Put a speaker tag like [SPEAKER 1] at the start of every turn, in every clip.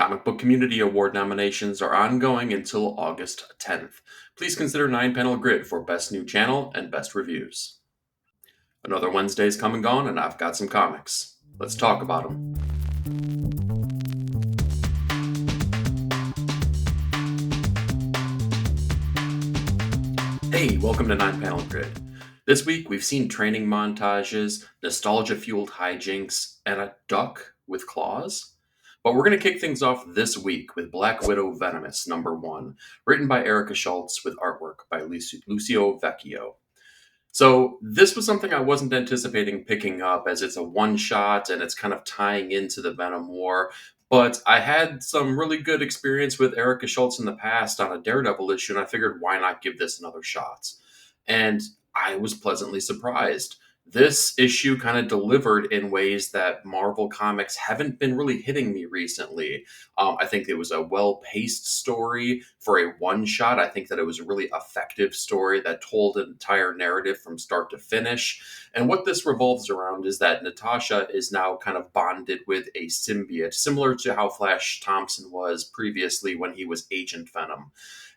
[SPEAKER 1] Comic Book Community Award nominations are ongoing until August 10th. Please consider 9-panel grid for Best New Channel and Best Reviews. Another Wednesday's come and gone, and I've got some comics. Let's talk about them. Hey, welcome to 9-panel grid. This week we've seen training montages, nostalgia-fueled hijinks, and a duck with claws. But we're going to kick things off this week with Black Widow Venomous #1, written by Erica Schultz with artwork by Lucio Vecchio. So this was something I wasn't anticipating picking up, as it's a one-shot and it's kind of tying into the Venom War. But I had some really good experience with Erica Schultz in the past on a Daredevil issue, and I figured, why not give this another shot? And I was pleasantly surprised. This issue kind of delivered in ways that Marvel Comics haven't been really hitting me recently. I think it was a well-paced story for a one-shot. I think that it was a really effective story that told an entire narrative from start to finish. And what this revolves around is that Natasha is now kind of bonded with a symbiote, similar to how Flash Thompson was previously when he was Agent Venom.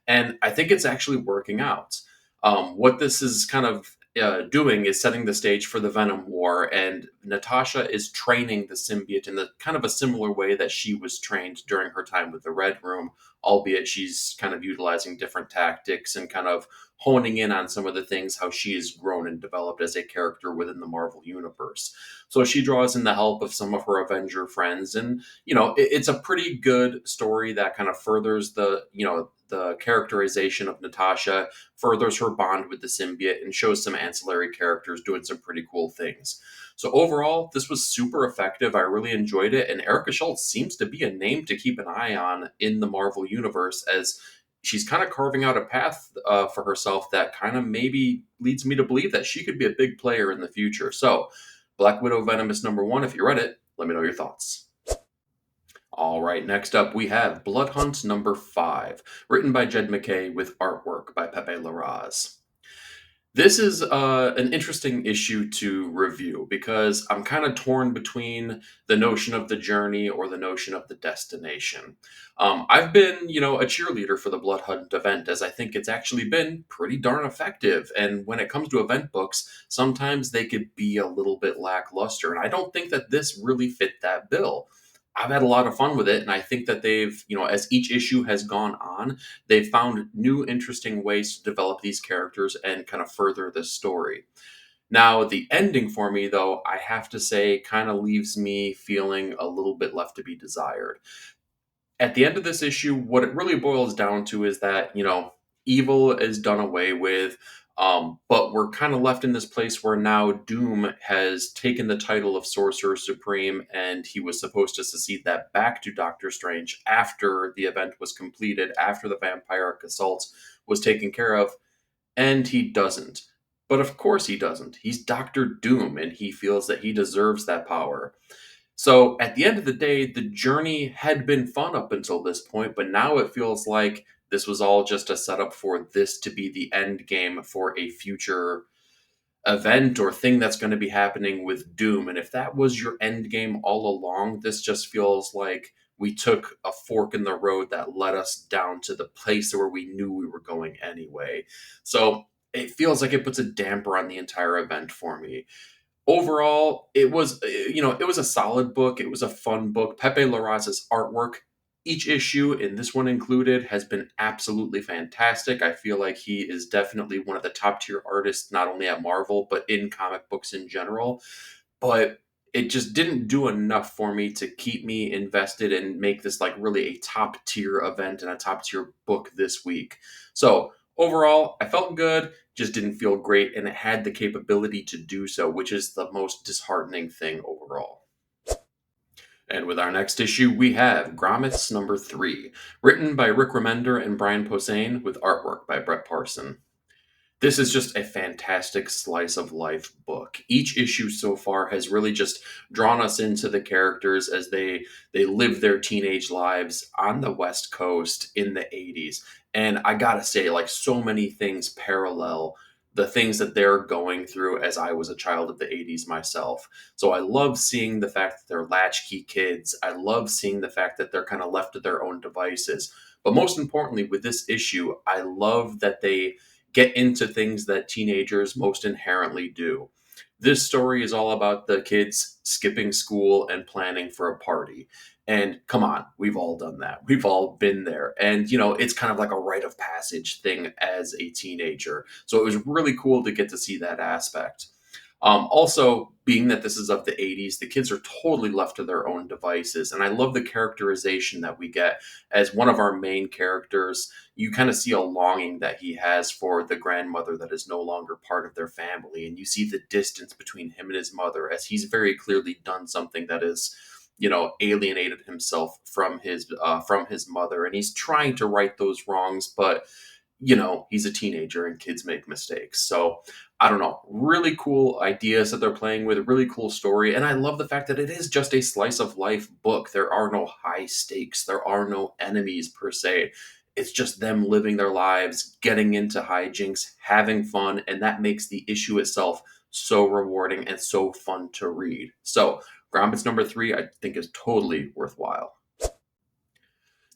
[SPEAKER 1] And I think it's actually working out. What this is kind of doing is setting the stage for the Venom War, and Natasha is training the symbiote in the kind of a similar way that she was trained during her time with the Red Room, albeit she's kind of utilizing different tactics and kind of honing in on some of the things, how she has grown and developed as a character within the Marvel Universe. So she draws in the help of some of her Avenger friends, and it's a pretty good story that kind of furthers the characterization of Natasha, furthers her bond with the symbiote, and shows some ancillary characters doing some pretty cool things. So overall, this was super effective. I really enjoyed it, and Erica Schultz seems to be a name to keep an eye on in the Marvel Universe, as she's kind of carving out a path for herself that kind of maybe leads me to believe that she could be a big player in the future. So, Black Widow Venomous #1, if you read it, let me know your thoughts. All right, next up we have Blood Hunt #5, written by Jed MacKay with artwork by Pepe Larraz. This is an interesting issue to review because I'm kind of torn between the notion of the journey or the notion of the destination. I've been, a cheerleader for the Blood Hunt event, as I think it's actually been pretty darn effective. And when it comes to event books, sometimes they could be a little bit lackluster. And I don't think that this really fit that bill. I've had a lot of fun with it, and I think that they've, as each issue has gone on, they've found new interesting ways to develop these characters and kind of further the story. Now, the ending for me, though, I have to say, kind of leaves me feeling a little bit left to be desired. At the end of this issue, what it really boils down to is that, evil is done away with. But we're kind of left in this place where now Doom has taken the title of Sorcerer Supreme, and he was supposed to succeed that back to Doctor Strange after the event was completed, after the vampiric assault was taken care of, and he doesn't. But of course he doesn't. He's Doctor Doom, and he feels that he deserves that power. So at the end of the day, the journey had been fun up until this point, but now it feels like this was all just a setup for this to be the end game for a future event or thing that's going to be happening with Doom. And if that was your end game all along, this just feels like we took a fork in the road that led us down to the place where we knew we were going anyway. So it feels like it puts a damper on the entire event for me. Overall, it was, it was a solid book. It was a fun book. Pepe Larraz's artwork, each issue, and this one included, has been absolutely fantastic. I feel like he is definitely one of the top tier artists, not only at Marvel, but in comic books in general. But it just didn't do enough for me to keep me invested and make this like really a top tier event and a top tier book this week. So overall, I felt good, just didn't feel great, and it had the capability to do so, which is the most disheartening thing overall. And with our next issue, we have Grommets #3, written by Rick Remender and Brian Posehn, with artwork by Brett Parson. This is just a fantastic slice of life book. Each issue so far has really just drawn us into the characters as they live their teenage lives on the West Coast in the 80s. And I gotta say, like, so many things parallel the things that they're going through as I was a child of the 80s myself. So I love seeing the fact that they're latchkey kids. I love seeing the fact that they're kind of left to their own devices. But most importantly, with this issue, I love that they get into things that teenagers most inherently do. This story is all about the kids skipping school and planning for a party. And come on, we've all done that. We've all been there. And, it's kind of like a rite of passage thing as a teenager. So it was really cool to get to see that aspect. Also, being that this is of the 80s, the kids are totally left to their own devices. And I love the characterization that we get as one of our main characters. You kind of see a longing that he has for the grandmother that is no longer part of their family. And you see the distance between him and his mother as he's very clearly done something that is alienated himself from his mother, and he's trying to right those wrongs, but he's a teenager and kids make mistakes. So I don't know, really cool ideas that they're playing with, a really cool story. And I love the fact that it is just a slice of life book. There are no high stakes, there are no enemies per se. It's just them living their lives, getting into hijinks, having fun, and that makes the issue itself so rewarding and so fun to read. So Grommets number 3, I think, is totally worthwhile.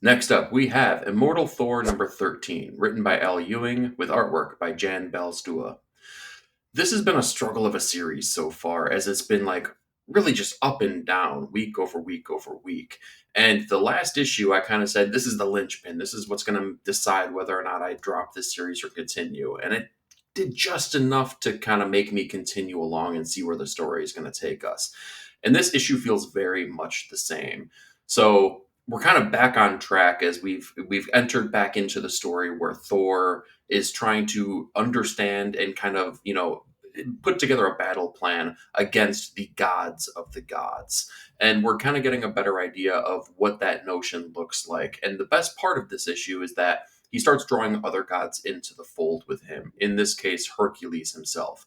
[SPEAKER 1] Next up, we have Immortal Thor number 13, written by Al Ewing, with artwork by Jan Balstua. This has been a struggle of a series so far, as it's been like really just up and down, week over week over week. And the last issue, I kind of said, this is the linchpin. This is what's going to decide whether or not I drop this series or continue. And it did just enough to kind of make me continue along and see where the story is going to take us. And this issue feels very much the same. So we're kind of back on track as we've entered back into the story where Thor is trying to understand and kind of, put together a battle plan against the gods of the gods. And we're kind of getting a better idea of what that notion looks like. And the best part of this issue is that he starts drawing other gods into the fold with him. In this case, Hercules himself.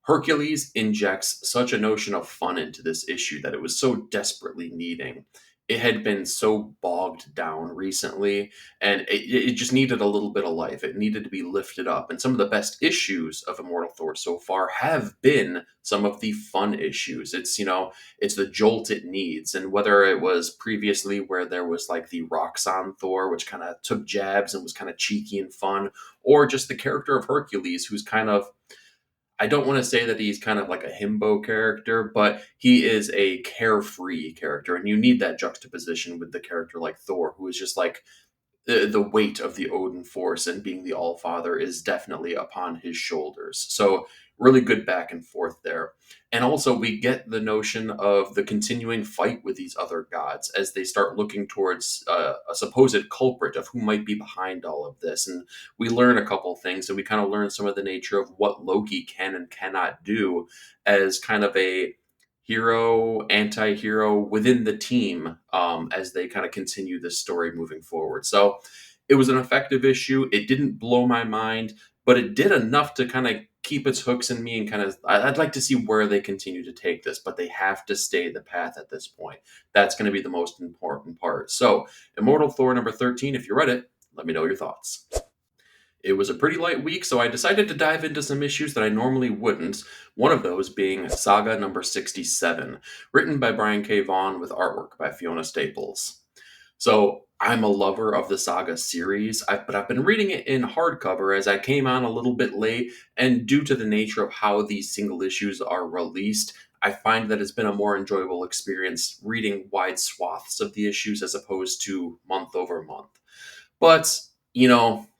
[SPEAKER 1] Hercules injects such a notion of fun into this issue that it was so desperately needing. It had been so bogged down recently, and it just needed a little bit of life. It needed to be lifted up. And some of the best issues of Immortal Thor so far have been some of the fun issues. It's the jolt it needs. And whether it was previously where there was like the Roxxon Thor, which kind of took jabs and was kind of cheeky and fun, or just the character of Hercules, who's kind of, I don't want to say that he's kind of like a himbo character, but he is a carefree character. And you need that juxtaposition with the character like Thor, who is just like the weight of the Odin force and being the All-Father is definitely upon his shoulders. So really good back and forth there. And also we get the notion of the continuing fight with these other gods as they start looking towards a supposed culprit of who might be behind all of this. And we learn a couple things, and we kind of learn some of the nature of what Loki can and cannot do as kind of a hero, anti-hero within the team, as they kind of continue this story moving forward. So it was an effective issue. It didn't blow my mind, but it did enough to kind of keep its hooks in me and kind of, I'd like to see where they continue to take this, but they have to stay the path at this point. That's going to be the most important part. So Immortal Thor number 13, if you read it, let me know your thoughts. It was a pretty light week, so I decided to dive into some issues that I normally wouldn't, one of those being Saga number 67, written by Brian K. Vaughan with artwork by Fiona Staples. So I'm a lover of the Saga series, but I've been reading it in hardcover as I came on a little bit late, and due to the nature of how these single issues are released, I find that it's been a more enjoyable experience reading wide swaths of the issues as opposed to month over month. But,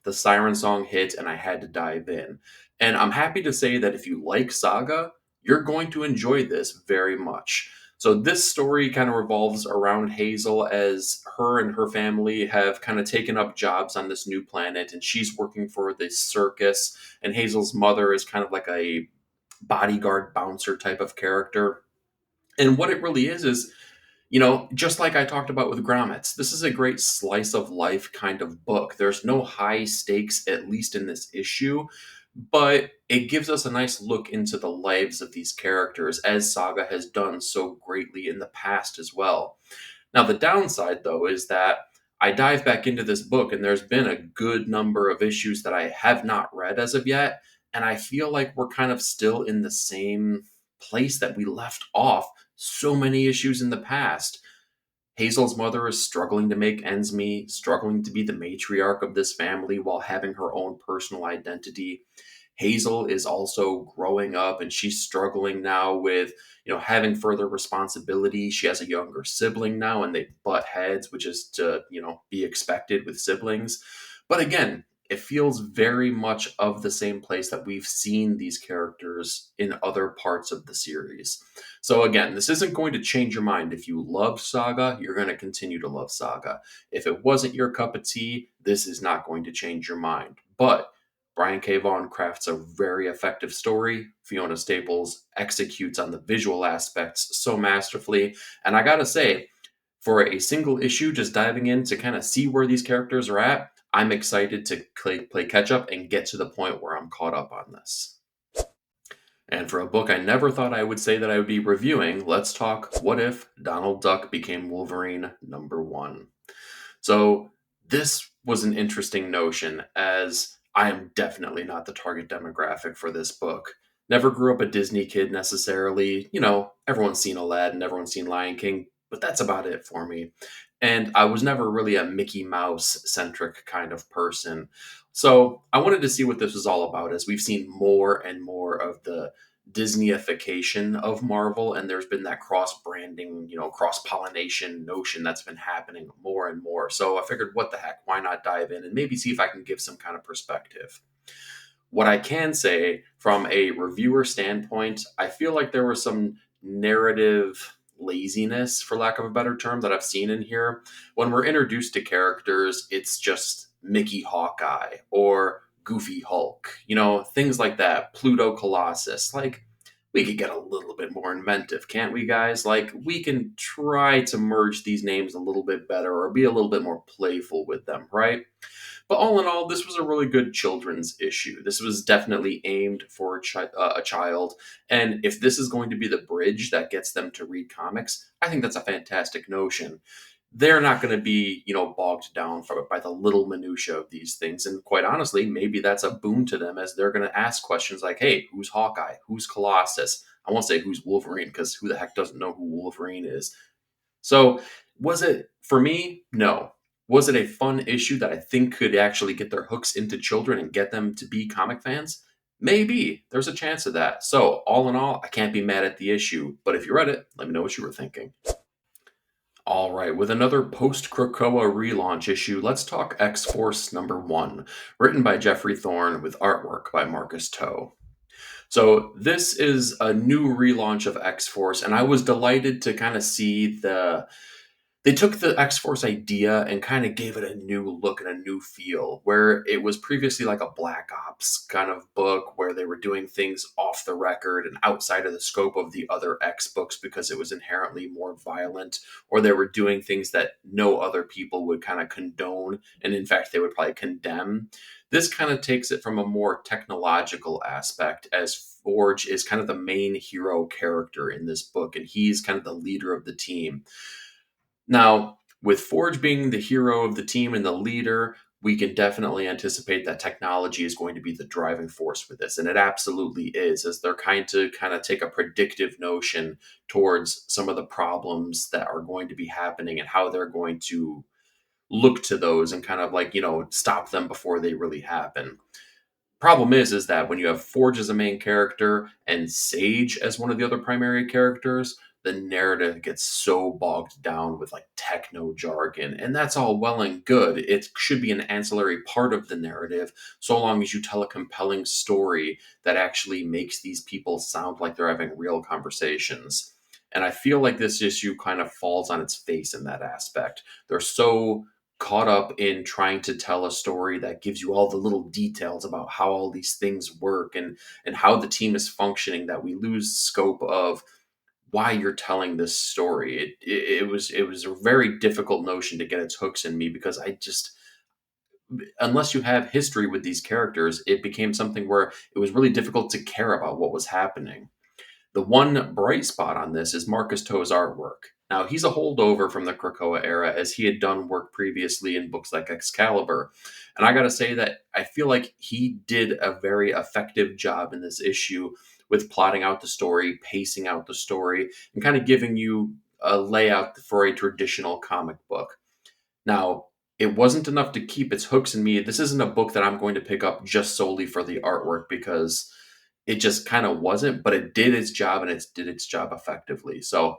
[SPEAKER 1] the siren song hit and I had to dive in. And I'm happy to say that if you like Saga, you're going to enjoy this very much. So this story kind of revolves around Hazel as her and her family have kind of taken up jobs on this new planet, and she's working for this circus, and Hazel's mother is kind of like a bodyguard bouncer type of character. And what it really is, just like I talked about with Grommets, this is a great slice of life kind of book. There's no high stakes, at least in this issue, but it gives us a nice look into the lives of these characters, as Saga has done so greatly in the past as well. Now, the downside, though, is that I dive back into this book, and there's been a good number of issues that I have not read as of yet, And I feel like we're kind of still in the same place that we left off so many issues in the past. Hazel's mother is struggling to make ends meet, struggling to be the matriarch of this family while having her own personal identity. Hazel is also growing up and she's struggling now with, having further responsibility. She has a younger sibling now and they butt heads, which is to, be expected with siblings. But again, it feels very much of the same place that we've seen these characters in other parts of the series. So again, this isn't going to change your mind. If you love Saga, you're going to continue to love Saga. If it wasn't your cup of tea, this is not going to change your mind. But Brian K. Vaughan crafts a very effective story. Fiona Staples executes on the visual aspects so masterfully. And I gotta say, for a single issue, just diving in to kind of see where these characters are at, I'm excited to play catch up and get to the point where I'm caught up on this. And for a book I never thought I would say that I would be reviewing, let's talk What If Donald Duck Became Wolverine #1. So, this was an interesting notion, as I am definitely not the target demographic for this book. Never grew up a Disney kid necessarily. Everyone's seen Aladdin, everyone's seen Lion King, but that's about it for me. And I was never really a Mickey Mouse centric kind of person. So I wanted to see what this was all about, as we've seen more and more of the Disneyification of Marvel, and there's been that cross branding, cross pollination notion that's been happening more and more. So I figured, what the heck, why not dive in and maybe see if I can give some kind of perspective. What I can say from a reviewer standpoint, I feel like there was some narrative laziness, for lack of a better term, that I've seen in here. When we're introduced to characters, it's just Mickey Hawkeye or Goofy Hulk, things like that, Pluto Colossus. Like, we could get a little bit more inventive, can't we, guys? Like, we can try to merge these names a little bit better or be a little bit more playful with them, right? But all in all, this was a really good children's issue. This was definitely aimed for a child. And if this is going to be the bridge that gets them to read comics, I think that's a fantastic notion. They're not going to be, bogged down by the little minutia of these things. And quite honestly, maybe that's a boon to them, as they're going to ask questions like, hey, who's Hawkeye? Who's Colossus? I won't say who's Wolverine, because who the heck doesn't know who Wolverine is? So, was it for me? No. Was it a fun issue that I think could actually get their hooks into children and get them to be comic fans? Maybe. There's a chance of that. So, all in all, I can't be mad at the issue. But if you read it, let me know what you were thinking. All right, with another post Krakoa relaunch issue, let's talk X Force #1, written by Jeffrey Thorne with artwork by Marcus Toe. So this is a new relaunch of X Force, and I was delighted to kind of see they took the X Force idea and kind of gave it a new look and a new feel, where it was previously like a Black Ops kind of book where they were doing things off the record and outside of the scope of the other X books because it was inherently more violent, or they were doing things that no other people would kind of condone, and in fact, they would probably condemn. This kind of takes it from a more technological aspect, as Forge is kind of the main hero character in this book, and he's kind of the leader of the team. Now, with Forge being the hero of the team and the leader, we can definitely anticipate that technology is going to be the driving force with this. And it absolutely is, as they're kind of take a predictive notion towards some of the problems that are going to be happening and how they're going to look to those and kind of like, stop them before they really happen. Problem is that when you have Forge as a main character and Sage as one of the other primary characters, the narrative gets so bogged down with like techno jargon, and that's all well and good. It should be an ancillary part of the narrative, so long as you tell a compelling story that actually makes these people sound like they're having real conversations. And I feel like this issue kind of falls on its face in that aspect. They're so caught up in trying to tell a story that gives you all the little details about how all these things work and how the team is functioning, that we lose scope of why you're telling this story. It was a very difficult notion to get its hooks in me, because I just, unless you have history with these characters, it became something where it was really difficult to care about what was happening. The one bright spot on this is Marcus Toe's artwork. Now, he's a holdover from the Krakoa era, as he had done work previously in books like Excalibur. And I got to say that I feel like he did a very effective job in this issue with plotting out the story, pacing out the story, and kind of giving you a layout for a traditional comic book. Now, it wasn't enough to keep its hooks in me. This isn't a book that I'm going to pick up just solely for the artwork, because it just kind of wasn't, but it did its job, and it did its job effectively. So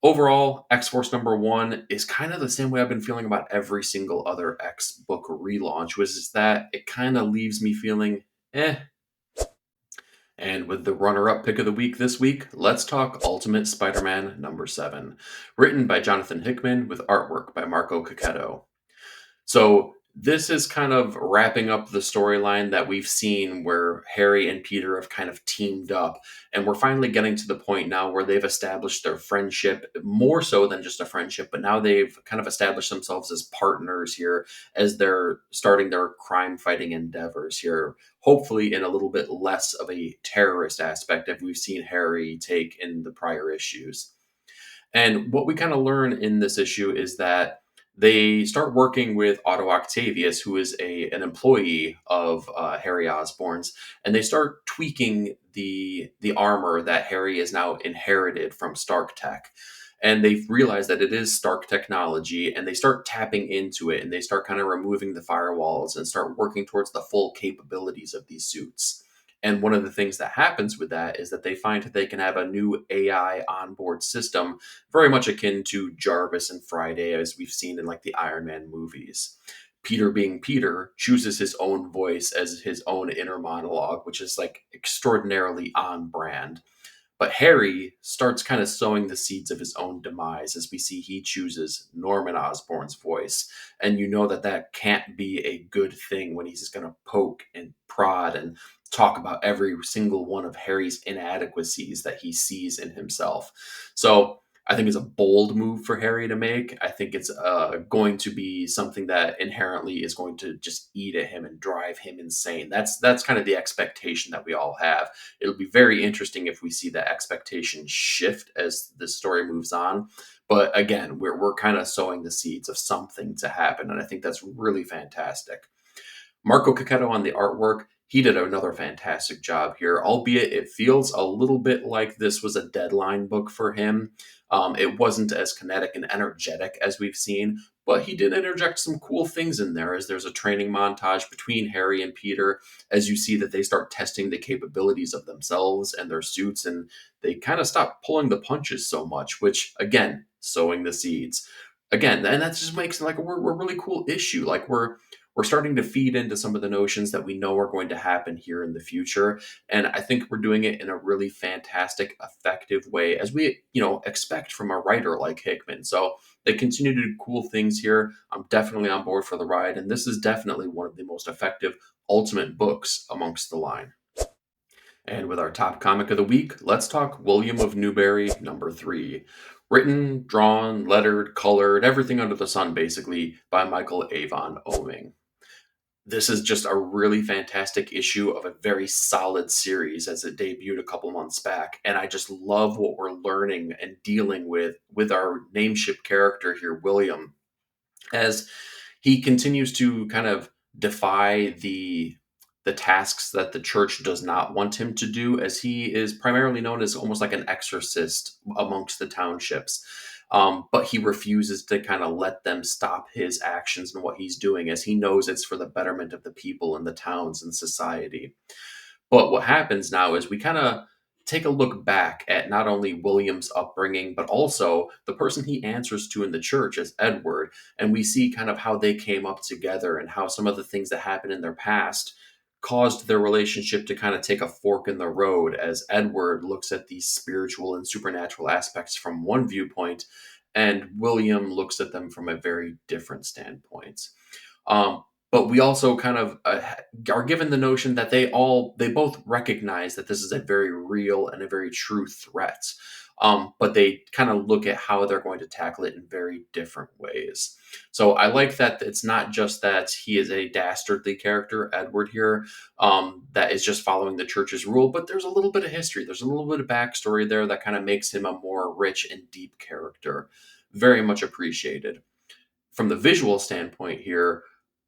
[SPEAKER 1] overall, X Force #1 is kind of the same way I've been feeling about every single other X book relaunch, which is that it kind of leaves me feeling eh. And with the runner-up pick of the week this week, let's talk Ultimate Spider-Man #7, written by Jonathan Hickman with artwork by Marco Cacchetto. So this is kind of wrapping up the storyline that we've seen where Harry and Peter have kind of teamed up. And we're finally getting to the point now where they've established their friendship, more so than just a friendship, but now they've kind of established themselves as partners here as they're starting their crime fighting endeavors here. Hopefully, in a little bit less of a terrorist aspect that we've seen Harry take in the prior issues. And what we kind of learn in this issue is that they start working with Otto Octavius, who is an employee of Harry Osborn's, and they start tweaking the armor that Harry has now inherited from Stark Tech. And they realize that it is Stark technology, and they start tapping into it, and they start kind of removing the firewalls and start working towards the full capabilities of these suits. And one of the things that happens with that is that they find that they can have a new AI onboard system, very much akin to Jarvis and Friday, as we've seen in like the Iron Man movies. Peter, being Peter, chooses his own voice as his own inner monologue, which is like extraordinarily on brand. But Harry starts kind of sowing the seeds of his own demise, as we see he chooses Norman Osborn's voice. And you know that that can't be a good thing when he's just going to poke and prod and talk about every single one of Harry's inadequacies that he sees in himself. So I think it's a bold move for Harry to make. I think it's going to be something that inherently is going to just eat at him and drive him insane. That's kind of the expectation that we all have. It'll be very interesting if we see that expectation shift as the story moves on. But again, we're kind of sowing the seeds of something to happen, and I think that's really fantastic. Marco Cacchetto on the artwork, he did another fantastic job here, albeit it feels a little bit like this was a deadline book for him. It wasn't as kinetic and energetic as we've seen, but he did interject some cool things in there, as there's a training montage between Harry and Peter, as you see that they start testing the capabilities of themselves and their suits, and they kind of stop pulling the punches so much, which, again, sowing the seeds. Again, and that just makes it like a really cool issue. Like we're starting to feed into some of the notions that we know are going to happen here in the future. And I think we're doing it in a really fantastic, effective way, as we, expect from a writer like Hickman. So they continue to do cool things here. I'm definitely on board for the ride. And this is definitely one of the most effective Ultimate books amongst the line. And with our top comic of the week, let's talk William of Newbury #3. Written, drawn, lettered, colored, everything under the sun, basically, by Michael Avon Oeming. This is just a really fantastic issue of a very solid series as it debuted a couple months back. And I just love what we're learning and dealing with our nameship character here, William, as he continues to kind of defy the tasks that the church does not want him to do, as he is primarily known as almost like an exorcist amongst the townships. But he refuses to kind of let them stop his actions and what he's doing, as he knows it's for the betterment of the people and the towns and society. But what happens now is we kind of take a look back at not only William's upbringing, but also the person he answers to in the church as Edward. And we see kind of how they came up together and how some of the things that happened in their past caused their relationship to kind of take a fork in the road, as Edward looks at these spiritual and supernatural aspects from one viewpoint, and William looks at them from a very different standpoint. but we also kind of are given the notion that they both recognize that this is a very real and a very true threat, but they kind of look at how they're going to tackle it in very different ways. So I like that it's not just that he is a dastardly character, Edward here, that is just following the church's rule, but there's a little bit of history, there's a little bit of backstory there that kind of makes him a more rich and deep character. Very much appreciated. From the visual standpoint here,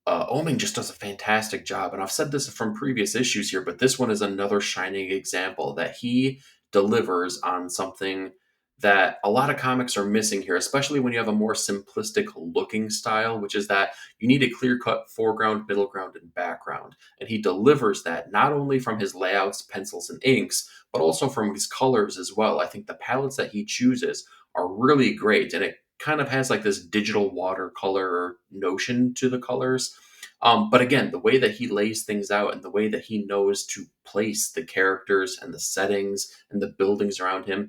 [SPEAKER 1] Oeming just does a fantastic job. And I've said this from previous issues here, but this one is another shining example that he delivers on something that a lot of comics are missing here, especially when you have a more simplistic looking style, which is that you need a clear cut foreground, middle ground, and background. And he delivers that not only from his layouts, pencils, and inks, but also from his colors as well. I think the palettes that he chooses are really great. And it kind of has like this digital watercolor notion to the colors. But again, the way that he lays things out and the way that he knows to place the characters and the settings and the buildings around him,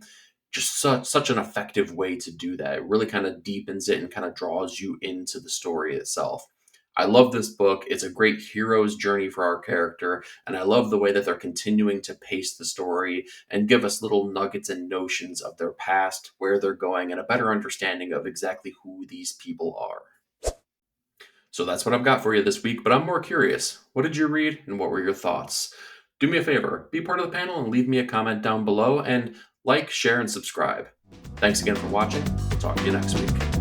[SPEAKER 1] just such an effective way to do that. It really kind of deepens it and kind of draws you into the story itself. I love this book. It's a great hero's journey for our character, and I love the way that they're continuing to pace the story and give us little nuggets and notions of their past, where they're going, and a better understanding of exactly who these people are. So that's what I've got for you this week, but I'm more curious. What did you read and what were your thoughts? Do me a favor, be part of the panel and leave me a comment down below, and like, share, and subscribe. Thanks again for watching. Talk to you next week.